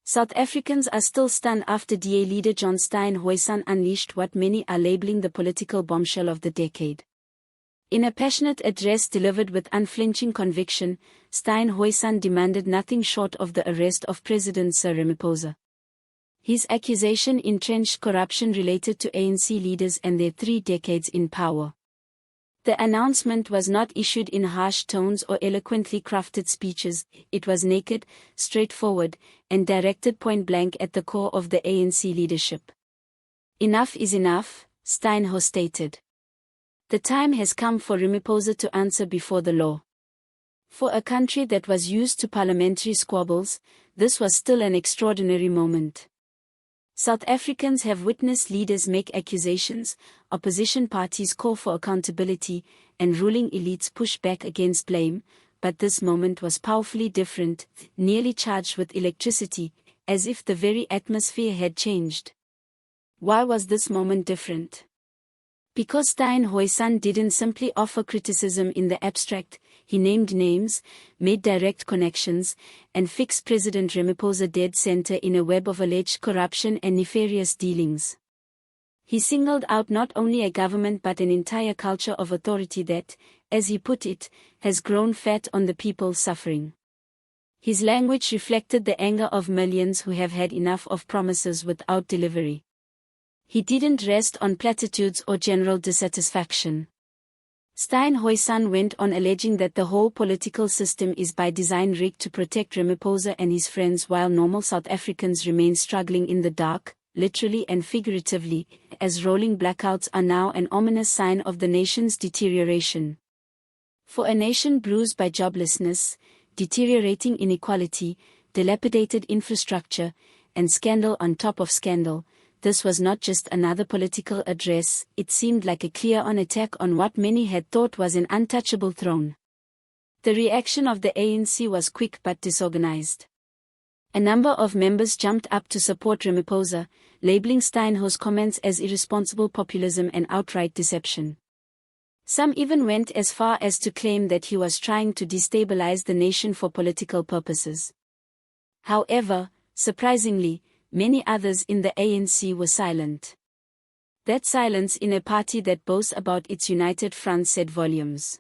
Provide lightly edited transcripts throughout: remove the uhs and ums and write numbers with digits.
South Africans are still stunned after DA leader John Steenhuisen unleashed what many are labeling the political bombshell of the decade. In a passionate address delivered with unflinching conviction, Steenhuisen demanded nothing short of the arrest of President Cyril Ramaphosa. His accusation entrenched corruption related to ANC leaders and their 3 decades in power. The announcement was not issued in harsh tones or eloquently crafted speeches, it was naked, straightforward, and directed point-blank at the core of the ANC leadership. Enough is enough, Steenhuisen stated. The time has come for Ramaphosa to answer before the law. For a country that was used to parliamentary squabbles, this was still an extraordinary moment. South Africans have witnessed leaders make accusations, opposition parties call for accountability, and ruling elites push back against blame, but this moment was powerfully different, nearly charged with electricity, as if the very atmosphere had changed. Why was this moment different? Because Steenhuisen didn't simply offer criticism in the abstract, he named names, made direct connections, and fixed President Ramaphosa dead center in a web of alleged corruption and nefarious dealings. He singled out not only a government but an entire culture of authority that, as he put it, has grown fat on the people suffering. His language reflected the anger of millions who have had enough of promises without delivery. He didn't rest on platitudes or general dissatisfaction. Steenhuisen went on alleging that the whole political system is by design rigged to protect Ramaphosa and his friends while normal South Africans remain struggling in the dark, literally and figuratively, as rolling blackouts are now an ominous sign of the nation's deterioration. For a nation bruised by joblessness, deteriorating inequality, dilapidated infrastructure, and scandal on top of scandal, this was not just another political address, it seemed like a clear-on attack on what many had thought was an untouchable throne. The reaction of the ANC was quick but disorganized. A number of members jumped up to support Ramaphosa, labeling Steenhuisen's comments as irresponsible populism and outright deception. Some even went as far as to claim that he was trying to destabilize the nation for political purposes. However, surprisingly, many others in the ANC were silent. That silence in a party that boasts about its united front said volumes.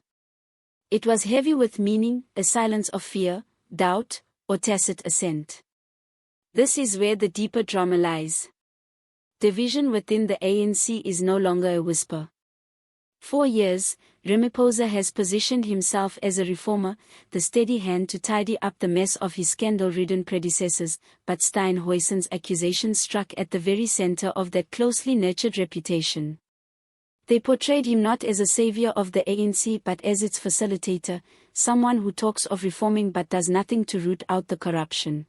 It was heavy with meaning, a silence of fear, doubt, or tacit assent. This is where the deeper drama lies. Division within the ANC is no longer a whisper. For years, Ramaphosa has positioned himself as a reformer, the steady hand to tidy up the mess of his scandal-ridden predecessors, but Steenhuisen's accusations struck at the very center of that closely nurtured reputation. They portrayed him not as a savior of the ANC but as its facilitator, someone who talks of reforming but does nothing to root out the corruption.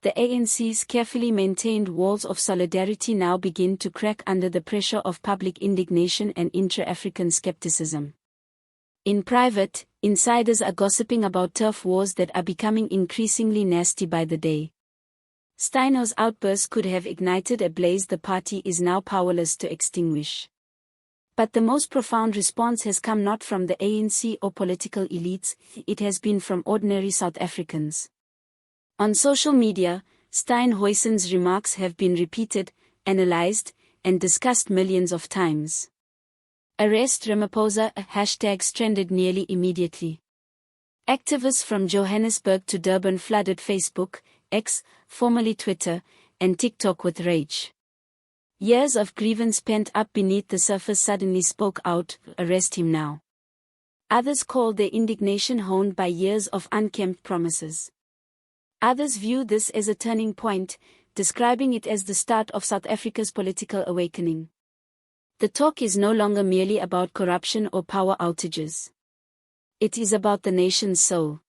The ANC's carefully maintained walls of solidarity now begin to crack under the pressure of public indignation and intra-African skepticism. In private, insiders are gossiping about turf wars that are becoming increasingly nasty by the day. Steenhuisen's outburst could have ignited a blaze the party is now powerless to extinguish. But the most profound response has come not from the ANC or political elites, it has been from ordinary South Africans. On social media, Steenhuisen's remarks have been repeated, analyzed, and discussed millions of times. Arrest Ramaphosa hashtags trended nearly immediately. Activists from Johannesburg to Durban flooded Facebook, X, formerly Twitter, and TikTok with rage. Years of grievance pent up beneath the surface suddenly spoke out, arrest him now. Others called their indignation honed by years of unkempt promises. Others view this as a turning point, describing it as the start of South Africa's political awakening. The talk is no longer merely about corruption or power outages. It is about the nation's soul.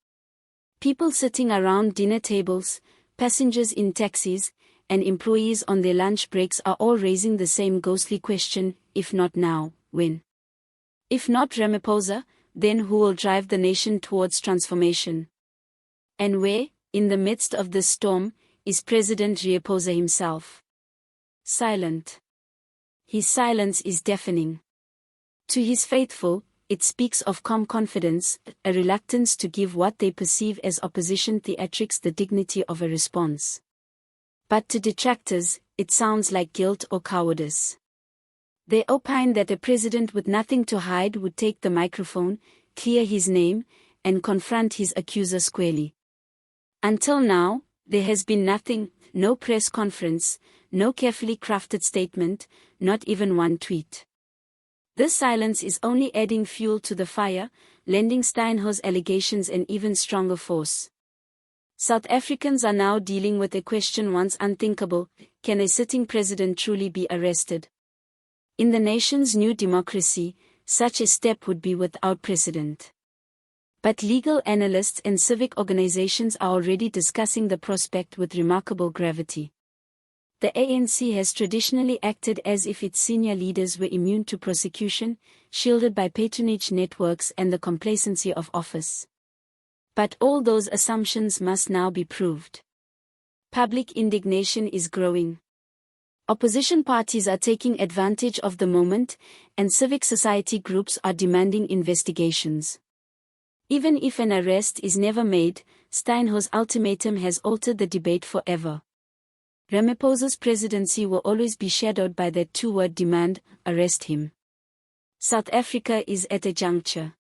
People sitting around dinner tables, passengers in taxis, and employees on their lunch breaks are all raising the same ghostly question, if not now, when? If not Ramaphosa, then who will drive the nation towards transformation? And where, in the midst of this storm, is President Ramaphosa himself? Silent. His silence is deafening. To his faithful, it speaks of calm confidence, a reluctance to give what they perceive as opposition theatrics the dignity of a response. But to detractors, it sounds like guilt or cowardice. They opine that a president with nothing to hide would take the microphone, clear his name, and confront his accuser squarely. Until now, there has been nothing, no press conference, no carefully crafted statement, not even one tweet. This silence is only adding fuel to the fire, lending Steenhuisen's allegations an even stronger force. South Africans are now dealing with a question once unthinkable: can a sitting president truly be arrested? In the nation's new democracy, such a step would be without precedent. But legal analysts and civic organizations are already discussing the prospect with remarkable gravity. The ANC has traditionally acted as if its senior leaders were immune to prosecution, shielded by patronage networks and the complacency of office. But all those assumptions must now be proved. Public indignation is growing. Opposition parties are taking advantage of the moment, and civic society groups are demanding investigations. Even if an arrest is never made, Steenhuisen's ultimatum has altered the debate forever. Ramaphosa's presidency will always be shadowed by that two-word demand: arrest him. South Africa is at a juncture.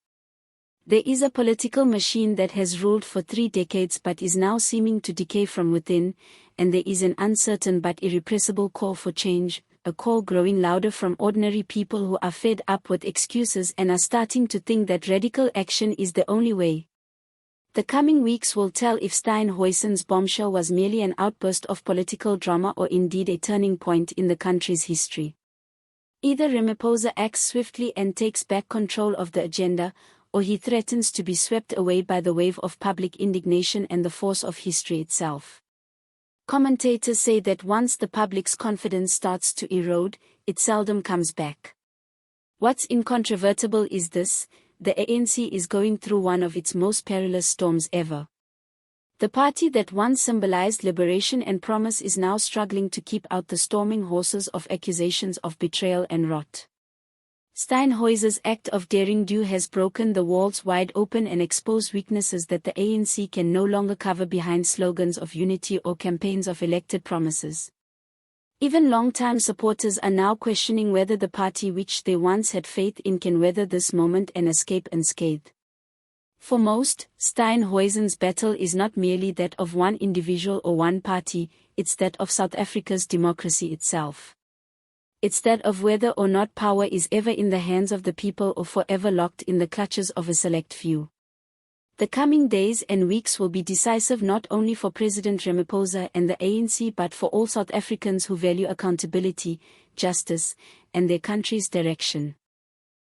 There is a political machine that has ruled for 3 decades but is now seeming to decay from within, and there is an uncertain but irrepressible call for change, a call growing louder from ordinary people who are fed up with excuses and are starting to think that radical action is the only way. The coming weeks will tell if Steenhuisen's bombshell was merely an outburst of political drama or indeed a turning point in the country's history. Either Ramaphosa acts swiftly and takes back control of the agenda, or he threatens to be swept away by the wave of public indignation and the force of history itself. Commentators say that once the public's confidence starts to erode, it seldom comes back. What's incontrovertible is this: the ANC is going through one of its most perilous storms ever. The party that once symbolized liberation and promise is now struggling to keep out the storming horses of accusations of betrayal and rot. Steenhuisen's act of daring-do has broken the walls wide open and exposed weaknesses that the ANC can no longer cover behind slogans of unity or campaigns of elected promises. Even long-time supporters are now questioning whether the party which they once had faith in can weather this moment and escape unscathed. For most, Steenhuisen's battle is not merely that of one individual or one party, it's that of South Africa's democracy itself. It's that of whether or not power is ever in the hands of the people or forever locked in the clutches of a select few. The coming days and weeks will be decisive not only for President Ramaphosa and the ANC but for all South Africans who value accountability, justice, and their country's direction.